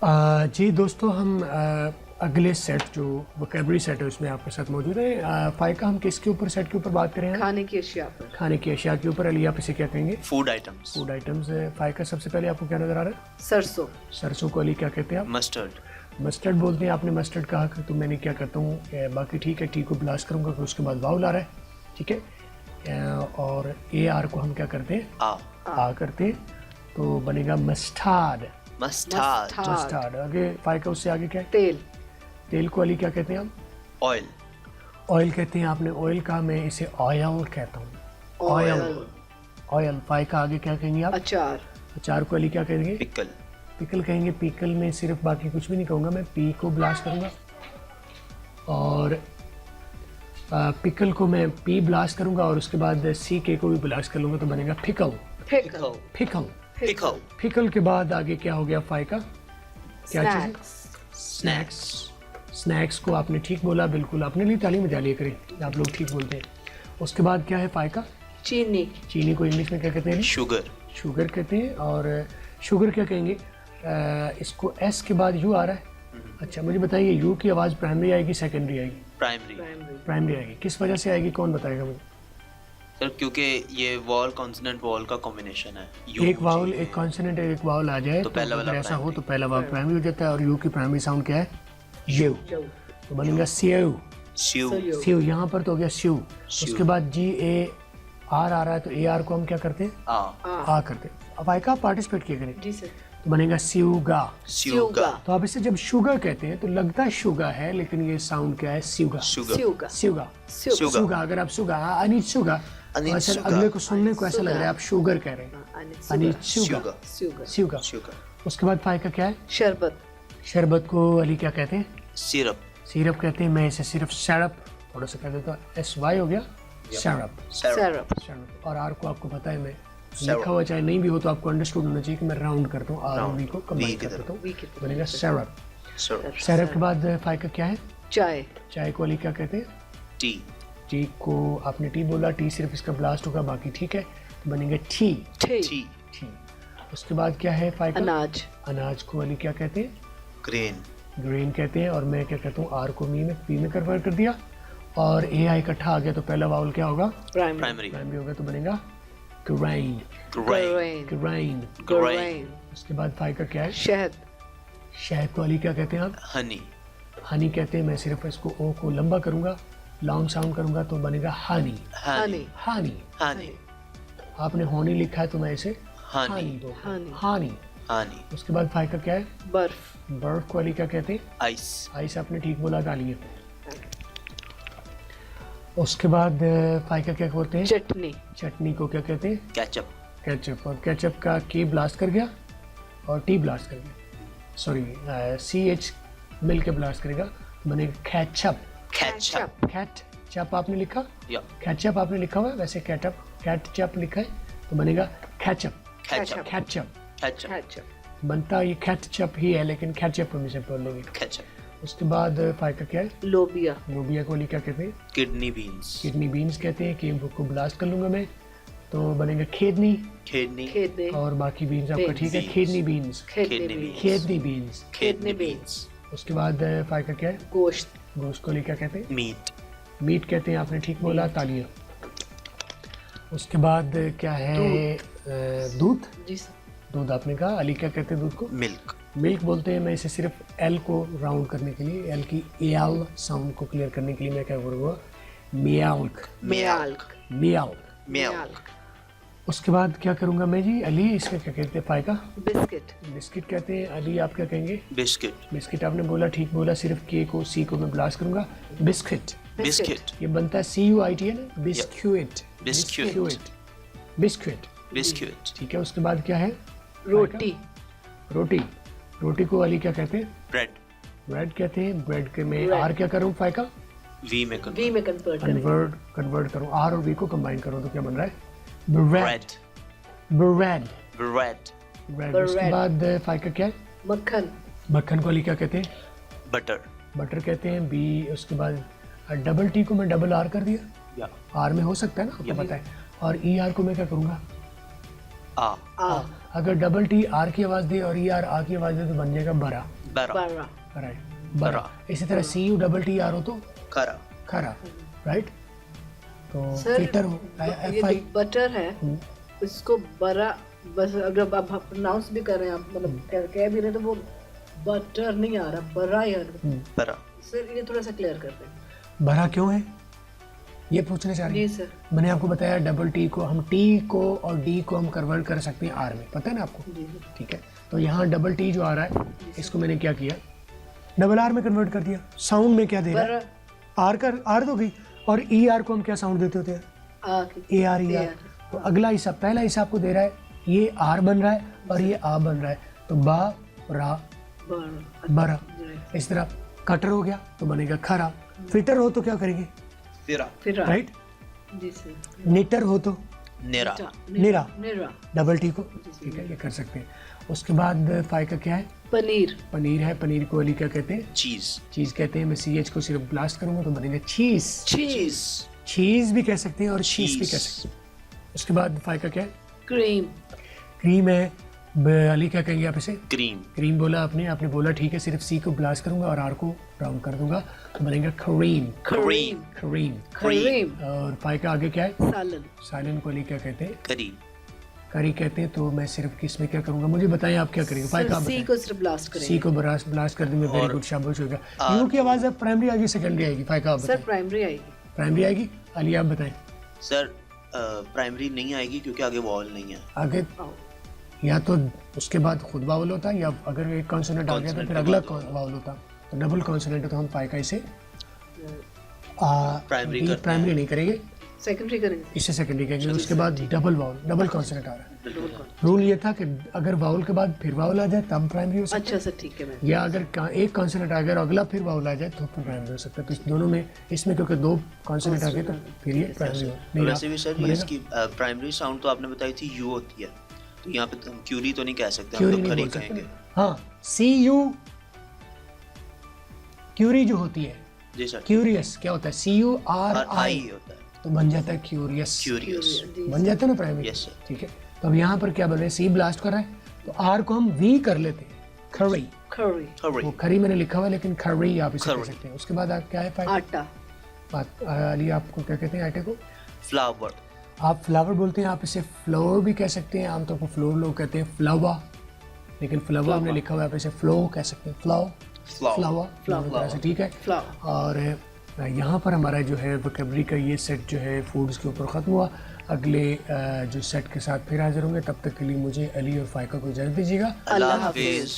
जी दोस्तों, हम अगले सेट जो वोकैबुलरी सेट है उसमें आपके साथ मौजूद है। फाइका, हम किसके ऊपर सेट के ऊपर बात करें? खाने की अशिया पर। खाने की अशिया के ऊपर। अली, आप इसे क्या कहेंगे? Food items. Food items. फाइका, सबसे पहले आपको क्या नजर आ रहा है? सरसों। सरसों को अली क्या कहते हैं आप? मस्टर्ड। मस्टर्ड बोलते हैं। आपने मस्टर्ड कहा तो मैंने क्या करता हूँ, बाकी ठीक है, टी को ब्लास्ट करूँगा, फिर उसके बाद वाउल आ रहा है, ठीक है। और ए आर को हम क्या करते हैं? आ करते हैं, तो बनेगा मस्टार्ड। मस्टार्ड। आगे फाइका, उससे आगे क्या है? तेल। तेल को अली क्या कहते हैं हम? ऑयल। ऑयल कहते हैं। आपने ऑयल कहा, मैं इसे ऑयल कहता हूँ। ऑयल। फाइका, आगे क्या कहेंगे आप? अचार। अचार को अली क्या कहेंगे? पिकल। पिकल कहेंगे। पिकल में सिर्फ, बाकी कुछ भी नहीं कहूँगा, मैं पी को ब्लास्ट करूँगा और पिकल को मैं पी ब्लास्ट करूँगा और उसके बाद सी के को भी ब्लास्ट कर लूँगा, तो बनेगा फिकल। पिकल। फिकल के बाद आगे क्या हो गया फाइका? क्या चीज़? स्नैक्स। स्नैक्स को आपने ठीक बोला, बिल्कुल। आपने लिए ताली में डालिए करें, आप लोग ठीक बोलते हैं। उसके बाद क्या है फाइका? चीनी। चीनी को इंग्लिश में क्या कहते हैं? शुगर कहते हैं। और शुगर क्या कहेंगे? इसको एस के बाद यू आ रहा है। अच्छा, मुझे बताइए, यू की आवाज़ प्राइमरी आएगी सेकेंडरी आएगी? प्राइमरी आएगी। किस वजह से आएगी, कौन बताएगा मुझे? सर, क्योंकि ये वॉल कॉन्सोनेंट वॉल का कॉम्बिनेशन है। एक वावल, एक कॉन्सोनेंट, एक वावल आ जाए तो पहला वाला ऐसा हो तो पहला वावल प्राइमरी हो जाता है। और यू की प्राइमरी साउंड क्या है? यू। तो बनेगा स्यू। यहाँ पर तो हो गया स्यू। उसके बाद जी ए आर आ रहा है, तो ए आर को हम क्या करते हैं? आ करते हैं। अब आइका, पार्टिसिपेट किया करें। जी सर। तो बनेगा स्यूगा। स्यूगा। तो आप इसे जब शुगर कहते हैं तो लगता है शुगा है, लेकिन ये साउंड क्या है? स्यूगा। अगर आप शुगा, अनित शुगा, ऐसा अगले को सुनने को ऐसा लग रहा है आप शुगर कह रहे हैं। अनित शुगा। उसके बाद फाइका क्या है? शरबत को अली क्या कहते हैं? सिरप कहते हैं। मैं इसे सिर्फ शरप थोड़ा सा कह देता हूँ, SY हो गया, शरप। और आर को आपको पता है, मैं लिखा हुआ चाहे नहीं भी हो तो आपको अंडरस्टूड होना चाहिए कि मैं राउंड करता हूँ, आर और वी को कंबाइन कर देता हूँ, बनेगा शरप। शरप के बाद फाइका क्या है? चाय को अली क्या कहते हैं? टी को आपने टी बोला, टी सिर्फ इसका ब्लास्ट होगा, बाकी ठीक है, तो बनेगा टी। उसके बाद क्या है फाइका? अनाज को अली क्या कहते हैं? ग्रेन कहते हैं। और मैं क्या कहता हूँ, आर को पी में कन्वर्ट कर दिया और ए आई इकट्ठा आ गया, तो पहला वावल क्या होगा? प्राइमरी होगा, तो बनेगा ग्रेन। उसके बाद फाइका क्या है? शहद को अली क्या कहते हैं आप? हनी कहते हैं। मैं सिर्फ इसको ओ को लंबा करूंगा, लॉन्ग साउंड करूंगा, तो बनेगा हानी। आपने होनी लिखा है तो मैं इसे हानी। उसके बाद फाइका क्या है? बर्फ को अली क्या कहते हैं? आइस। आपने ठीक बोला, डालिए। उसके बाद फाइका क्या बोलते हैं? चटनी को क्या कहते हैं? केचप। और केचप का के ब्लास्ट कर गया और टी ब्लास्ट कर गया, सॉरी CH मिल के ब्लास्ट करेगा, बनेगा कैटचप। आपने लिखा? कैटचप आपने लिखा हुआ है, वैसे कैटचप लिखा है, तो बनेगा कैटचप। बनता ये कैटचप ही है, लेकिन कैटचप हम इसे बोल लेंगे। उसके बाद फाइका क्या है? लोबिया को क्या कहते हैं? किडनी बीन्स कहते हैं। कि को ब्लास्ट कर लूंगा मैं, तो बनेगा खेदनी। और बाकी बीन्स आपका ठीक है, खेदनी बीन्स। उसके बाद फाइका क्या है? गोश्त को क्या कहते हैं? मीट कहते हैं। आपने ठीक बोला, तालियां। उसके बाद क्या है? दूध आपने कहा। अली क्या कहते हैं दूध को? मिल्क बोलते हैं। मैं इसे सिर्फ एल को राउंड करने के लिए, एल की एल साउंड को क्लियर करने के लिए मैं क्या करूँगा? मिल्क। उसके बाद क्या करूँगा मैं जी? अली, इसका क्या कहते हैं फाइका? बिस्किट कहते हैं। अली, आप क्या कहेंगे? बिस्किट आपने बोला, ठीक बोला, सिर्फ के को सी को मैं ब्लास्ट करूँगा, बिस्किट। ये बनता है CUIT है ना? बिस्किट। ठीक है। उसके बाद क्या है? रोटी को अली क्या कहते हैं? ब्रेड कहते हैं। ब्रेड के मैं आर क्या करूँ फाइका? वी में कन्वर्ट करूँ, आर और वी को कंबाइन करूँ, तो क्या बन रहा है? ब्रेड। उसके बाद फाइका क्या है? मक्खन को अली क्या कहते हैं? बटर कहते हैं। बी। उसके बाद डबल टी को मैं डबल आर कर दिया, आर में हो सकता है ना, आपको पता है। और ER को मैं क्या करूँगा? अगर डबल टी आर की आवाज दे और ई आर आ की आवाज दे तो बन जाएगा बरा। बरा। राइट, बरा। इसी तरह सी यू डबल टी आर हो तो खरा। खरा। राइट, तो सर, फिटर हो ये जो बटर है इसको बरा, बस अगर आप प्रोनाउंस भी कर रहे हैं आप, मतलब कह भी रहे हैं तो वो बटर नहीं आ रहा, बरा ही आ रहा। बरा। सर ये थोड़ा सा क्लियर कर दें। बरा क्यों है ये पूछने चाह रहे हैं। जी सर। मैंने आपको बताया डबल टी को हम टी को और डी को हम कन्वर्ट कर सकते हैं आर में, पता है ना आपको। जी। ठीक है, तो यहाँ डबल टी जो आ रहा है इसको मैंने क्या किया, डबल आर में कन्वर्ट कर दिया। साउंड में क्या दे रहा है, आर का आर तो गई, और ई आर को हम क्या साउंड देते होते हैं, ए आर ई आर। तो अगला हिस्सा, पहला हिस्सा आपको दे रहा है ये आर बन रहा है और ये आ बन रहा है, तो बा रा बरा। इस तरह कटर हो गया तो बनेगा खरा। फिटर हो तो क्या करेंगे, फिरा। राइट। जी सर। निटर हो तो निरा। निरा, निरा। डबल टी को। ठीक है, ये कर सकते हैं। उसके बाद फाई का क्या है, पनीर। पनीर है। पनीर को अली क्या कहते हैं, चीज। चीज कहते हैं। मैं सी एच को सिर्फ ब्लास्ट करूंगा तो बनेगा चीज। चीज। चीज भी कह सकते हैं और चीज भी कह सकते हैं। उसके बाद फाई का क्या है, क्रीम। क्रीम है। अली क्या कहेंगे आप इसे, क्रीम। क्रीम बोला आपने बोला ठीक है, सिर्फ सी को ब्लास्ट करूंगा और आर को राउंड कर दूंगा तो बनेगा क्रीम। क्रीम। क्रीम। क्रीम। और फाई का आगे क्या है, सालन। सालन को अली क्या कहते हैं, करी। करी कहते हैं। तो मैं सिर्फ किस में क्या करूंगा, मुझे बताएं आप क्या करेंगे। फाई का आप सी बताएं। को सिर्फ ब्लास्ट करेंगे। सी को ब्लास्ट कर दूंगा, वेरी गुड, शाबाश होगा। यू की आवाज अब प्राइमरी आएगी सेकेंडरी आएगी, फाई का आप सर बताएं। प्राइमरी आएगी। प्राइमरी आएगी, अली आप बताएं। सर प्राइमरी नहीं आएगी क्योंकि आगे वॉल नहीं है। आगे या तो उसके बाद खुद वावल होता, या अगर एक कॉन्सोनेंट आ गया तो फिर अगला वावल होता। तो डबल कॉन्सोनेंट है तो हम पाई का इसे प्राइमरी नहीं करेंगे, सेकेंडरी करेंगे। इसे सेकेंडरी करेंगे। उसके बाद डबल वावल, डबल कॉन्सोनेंट आ रहा है। रूल ये था कि अगर वावल के बाद फिर वावल आ जाए तब प्राइमरी हो सकता अच्छा सर ठीक है मैं। है, या अगर एक कॉन्सोनेंट आ गया और अगला फिर वावल आ जाए तो फिर प्राइमरी हो सकता है। तो इस दोनों में, इसमें क्योंकि दो कॉन्सोनेंट आ गए तो फिर ये प्राइमरी हो। वैसे भी सर ये इसकी प्राइमरी साउंड तो आपने बताई थी यू होती है, तो यहाँ पे हम क्यूरी तो नहीं कह सकते, हम तो खरी कहेंगे। हाँ, सी यू क्यूरी जो होती है, जी सर। क्यूरियस क्या होता है, सी यू आर आई होता है तो बन जाता है क्यूरियस। क्यूरियस। बन जाता है ना प्राइमरी। Yes sir. ठीक है, तो अब यहाँ पर क्या बोल रहे हैं, सी ब्लास्ट कर रहा है तो आर को हम वी कर लेते हैं, खरी। खरी। वो खरी मैंने लिखा हुआ है लेकिन खरी आप इसे कह सकते हैं। उसके बाद आप क्या है, आटा। अली आपको क्या कहते हैं आटे को, फ्लावर। आप फ्लावर बोलते हैं, आप इसे फ्लोर भी कह सकते हैं। आमतौर पर फ्लोर लोग कहते हैं फ्लावा, लेकिन फ्लावा हमने लिखा हुआ है, आप इसे फ्लो कह सकते हैं, फ्लावा। ठीक है। और यहाँ पर हमारा जो है वोकैबुलरी का ये सेट जो है फूड्स के ऊपर ख़त्म हुआ। अगले जो सेट के साथ फिर हाजिर होंगे, तब तक के लिए मुझे अली और फाइका को इजाज़त दीजिएगा। अल्लाह हाफिज़।